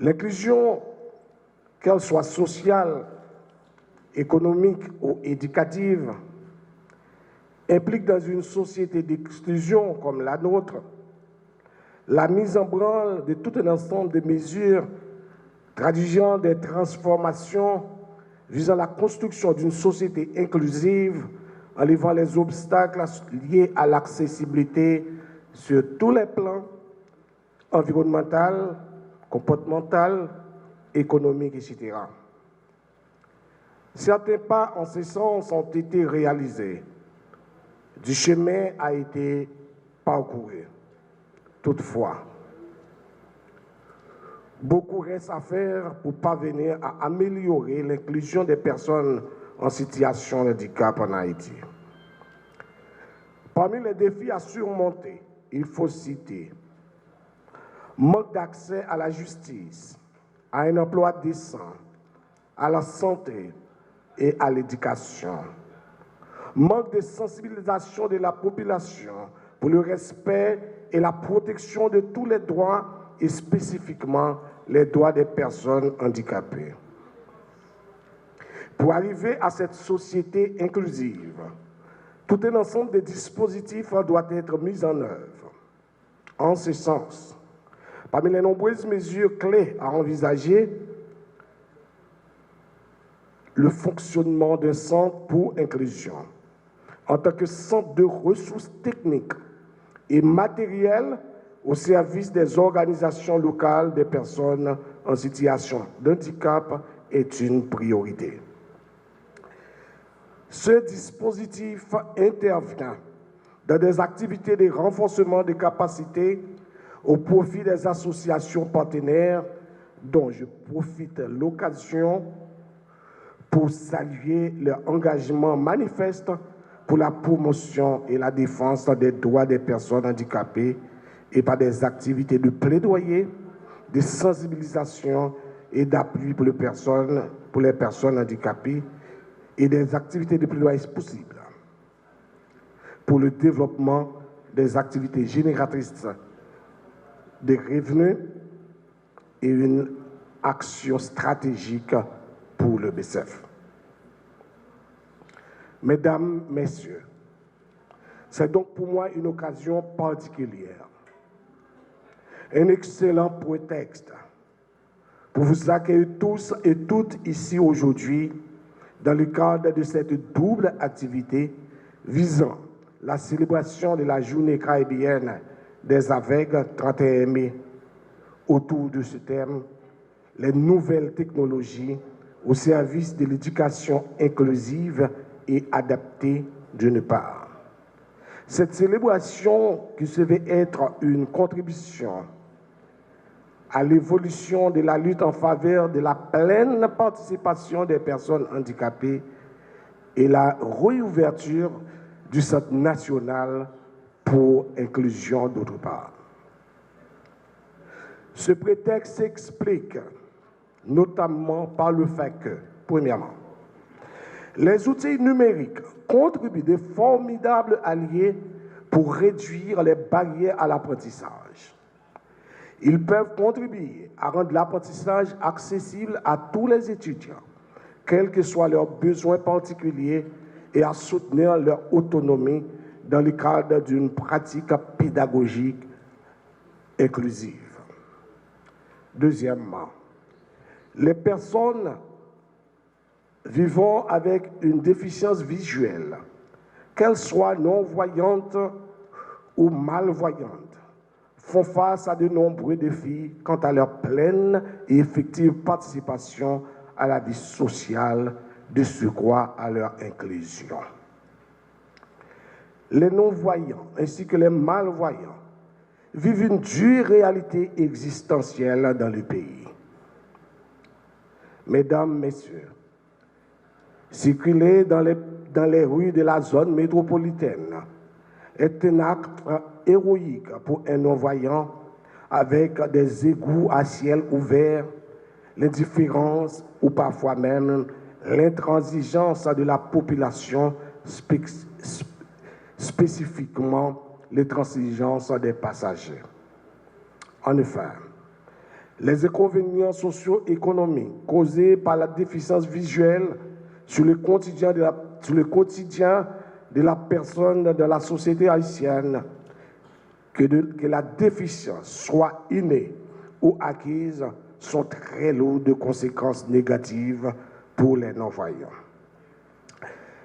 L'inclusion, qu'elle soit sociale, économique ou éducative, implique dans une société d'exclusion comme la nôtre la mise en branle de tout un ensemble de mesures traduisant des transformations visant la construction d'une société inclusive en levant les obstacles liés à l'accessibilité sur tous les plans environnemental, comportemental, économique, etc. Certains pas en ce sens ont été réalisés. Du chemin a été parcouru. Toutefois, beaucoup reste à faire pour parvenir à améliorer l'inclusion des personnes en situation de handicap en Haïti. Parmi les défis à surmonter, il faut citer manque d'accès à la justice, à un emploi décent, à la santé et à l'éducation. Manque de sensibilisation de la population pour le respect et la protection de tous les droits et spécifiquement les droits des personnes handicapées. Pour arriver à cette société inclusive, tout un ensemble de dispositifs doit être mis en œuvre. En ce sens, parmi les nombreuses mesures clés à envisager, le fonctionnement d'un centre pour inclusion en tant que centre de ressources techniques et matérielles au service des organisations locales des personnes en situation de handicap est une priorité. Ce dispositif intervient dans des activités de renforcement des capacités au profit des associations partenaires dont je profite de l'occasion pour saluer leur engagement manifeste pour la promotion et la défense des droits des personnes handicapées et par des activités de plaidoyer, de sensibilisation et d'appui pour les personnes handicapées et des activités de plaidoyer possibles pour le développement des activités génératrices de revenus et une action stratégique pour le BCF. Mesdames, Messieurs, c'est donc pour moi une occasion particulière, un excellent prétexte pour vous accueillir tous et toutes ici aujourd'hui dans le cadre de cette double activité visant la célébration de la journée caribéenne des aveugles 31 mai autour de ce thème, les nouvelles technologies au service de l'éducation inclusive et adaptée d'une part. Cette célébration qui se veut être une contribution à l'évolution de la lutte en faveur de la pleine participation des personnes handicapées et la réouverture du Centre national pour inclusion d'autre part. Ce prétexte s'explique notamment par le fait que, premièrement, les outils numériques contribuent de formidables alliés pour réduire les barrières à l'apprentissage. Ils peuvent contribuer à rendre l'apprentissage accessible à tous les étudiants, quels que soient leurs besoins particuliers, et à soutenir leur autonomie dans le cadre d'une pratique pédagogique inclusive. Deuxièmement, les personnes vivant avec une déficience visuelle, qu'elles soient non-voyantes ou malvoyantes, font face à de nombreux défis quant à leur pleine et effective participation à la vie sociale, de surcroît à leur inclusion. Les non-voyants ainsi que les malvoyants vivent une dure réalité existentielle dans le pays. Mesdames, Messieurs, circuler dans les rues de la zone métropolitaine est un acte héroïque pour un non-voyant avec des égouts à ciel ouvert, l'indifférence ou parfois même l'intransigeance de la population, spécifiquement l'intransigeance des passagers. En effet, Les inconvénients socio-économiques causés par la déficience visuelle sur le quotidien de la personne de la société haïtienne, que la déficience soit innée ou acquise, sont très lourds de conséquences négatives pour les non-voyants.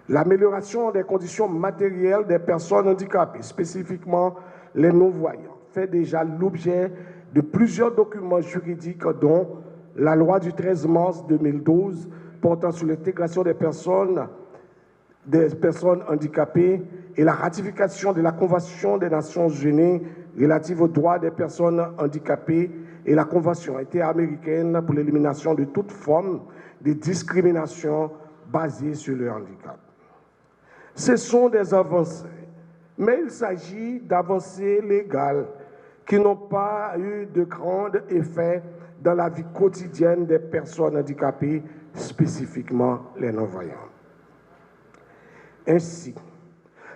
L'amélioration des conditions matérielles des personnes handicapées, spécifiquement les non-voyants, fait déjà l'objet de plusieurs documents juridiques, dont la loi du 13 mars 2012 portant sur l'intégration des personnes handicapées et la ratification de la Convention des Nations Unies relative aux droits des personnes handicapées et la Convention interaméricaine pour l'élimination de toute forme de discrimination basée sur le handicap. Ce sont des avancées, mais il s'agit d'avancées légales qui n'ont pas eu de grand effet dans la vie quotidienne des personnes handicapées, spécifiquement les non-voyants. Ainsi,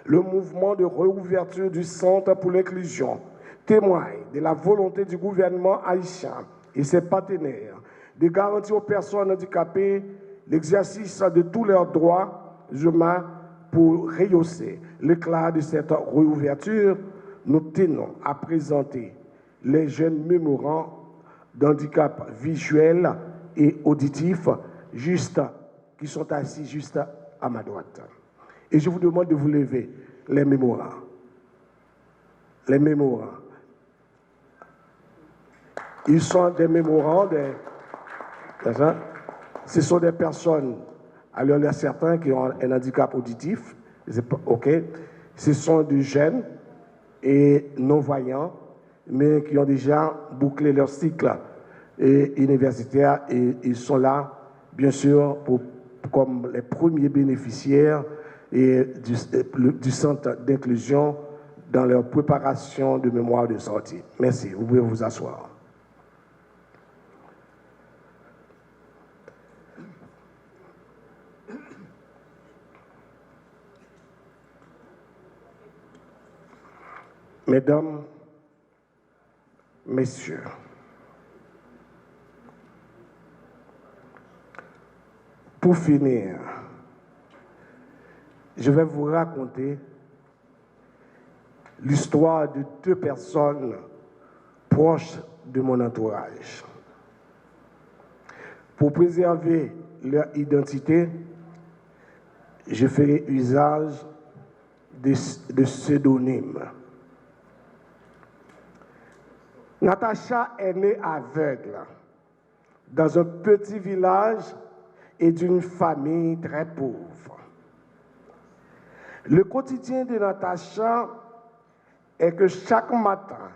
le mouvement de réouverture du Centre pour l'inclusion témoigne de la volonté du gouvernement haïtien et ses partenaires de garantir aux personnes handicapées l'exercice de tous leurs droits humains. Pour rehausser l'éclat de cette réouverture, nous tenons à présenter les jeunes mémorants d'handicap visuel et auditif qui sont assis juste à ma droite. Et je vous demande de vous lever, les mémorants. Les mémorants. Ils sont des mémorants, ce sont des personnes. Alors, il y a certains qui ont un handicap auditif, ok. Ce sont des jeunes et non-voyants, mais qui ont déjà bouclé leur cycle universitaire et ils sont là, bien sûr, comme les premiers bénéficiaires du centre d'inclusion dans leur préparation de mémoire de sortie. Merci, vous pouvez vous asseoir. Mesdames, Messieurs, pour finir, je vais vous raconter l'histoire de deux personnes proches de mon entourage. Pour préserver leur identité, je ferai usage de pseudonymes. Natacha est née aveugle dans un petit village et d'une famille très pauvre. Le quotidien de Natacha est que chaque matin,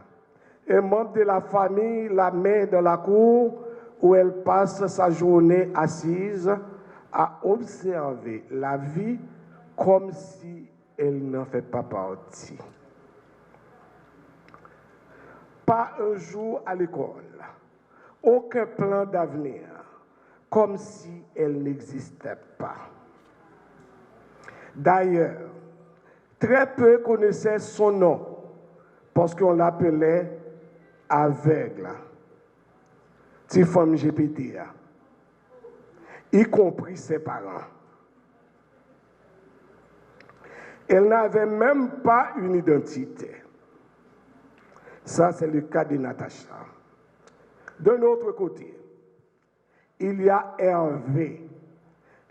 un membre de la famille la met dans la cour où elle passe sa journée assise à observer la vie comme si elle n'en fait pas partie. Pas un jour à l'école, aucun plan d'avenir, comme si elle n'existait pas. D'ailleurs, très peu connaissaient son nom, parce qu'on l'appelait aveugle, petite femme GPT, y compris ses parents. Elle n'avait même pas une identité. Ça, c'est le cas de Natacha. D'un autre côté, il y a Hervé,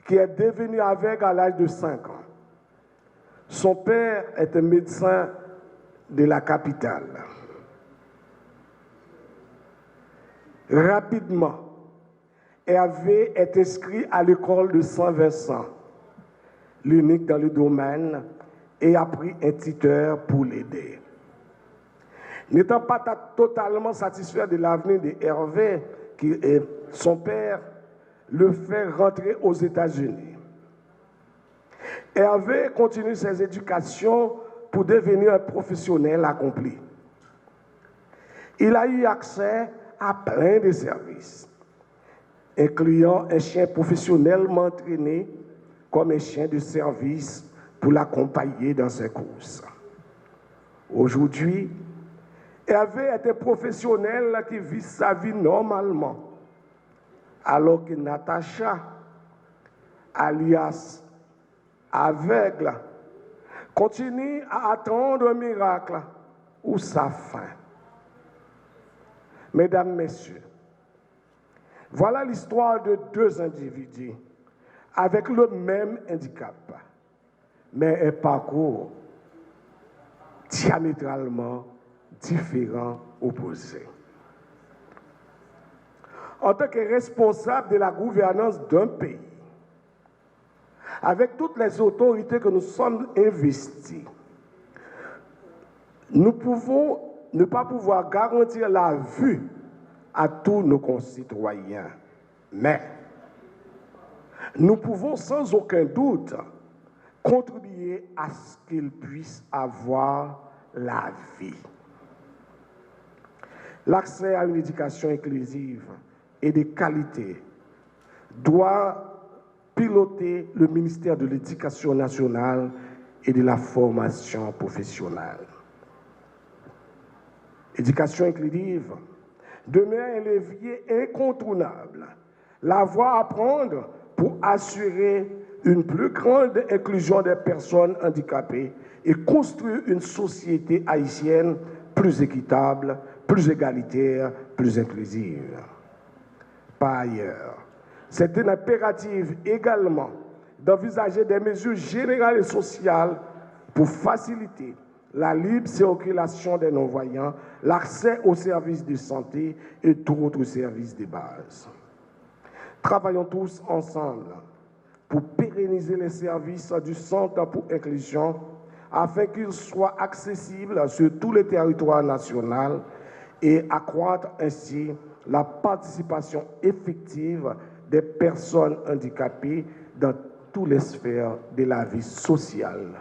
qui est devenu aveugle à l'âge de 5 ans. Son père est un médecin de la capitale. Rapidement, Hervé est inscrit à l'école de Saint-Vincent, l'unique dans le domaine, et a pris un tuteur pour l'aider. N'étant pas totalement satisfait de l'avenir de Hervé, son père le fait rentrer aux États-Unis. Hervé continue ses éducations pour devenir un professionnel accompli. Il a eu accès à plein de services, incluant un chien professionnellement entraîné comme un chien de service pour l'accompagner dans ses courses. Aujourd'hui, Hervé est un professionnel qui vit sa vie normalement, alors que Natacha, alias aveugle, continue à attendre un miracle ou sa fin. Mesdames, Messieurs, voilà l'histoire de deux individus avec le même handicap, mais un parcours diamétralement différent, opposés. En tant que responsable de la gouvernance d'un pays, avec toutes les autorités que nous sommes investis, nous pouvons ne pas pouvoir garantir la vue à tous nos concitoyens, mais nous pouvons sans aucun doute contribuer à ce qu'ils puissent avoir la vie. L'accès à une éducation inclusive et de qualité doit piloter le ministère de l'Éducation nationale et de la formation professionnelle. Éducation inclusive demeure un levier incontournable, la voie à prendre pour assurer une plus grande inclusion des personnes handicapées et construire une société haïtienne plus équitable, plus égalitaire, plus inclusive. Par ailleurs, c'est un impératif également d'envisager des mesures générales et sociales pour faciliter la libre circulation des non-voyants, l'accès aux services de santé et d'autres services de base. Travaillons tous ensemble pour pérenniser les services du Centre pour l'inclusion afin qu'ils soient accessibles sur tous les territoires nationaux et accroître ainsi la participation effective des personnes handicapées dans toutes les sphères de la vie sociale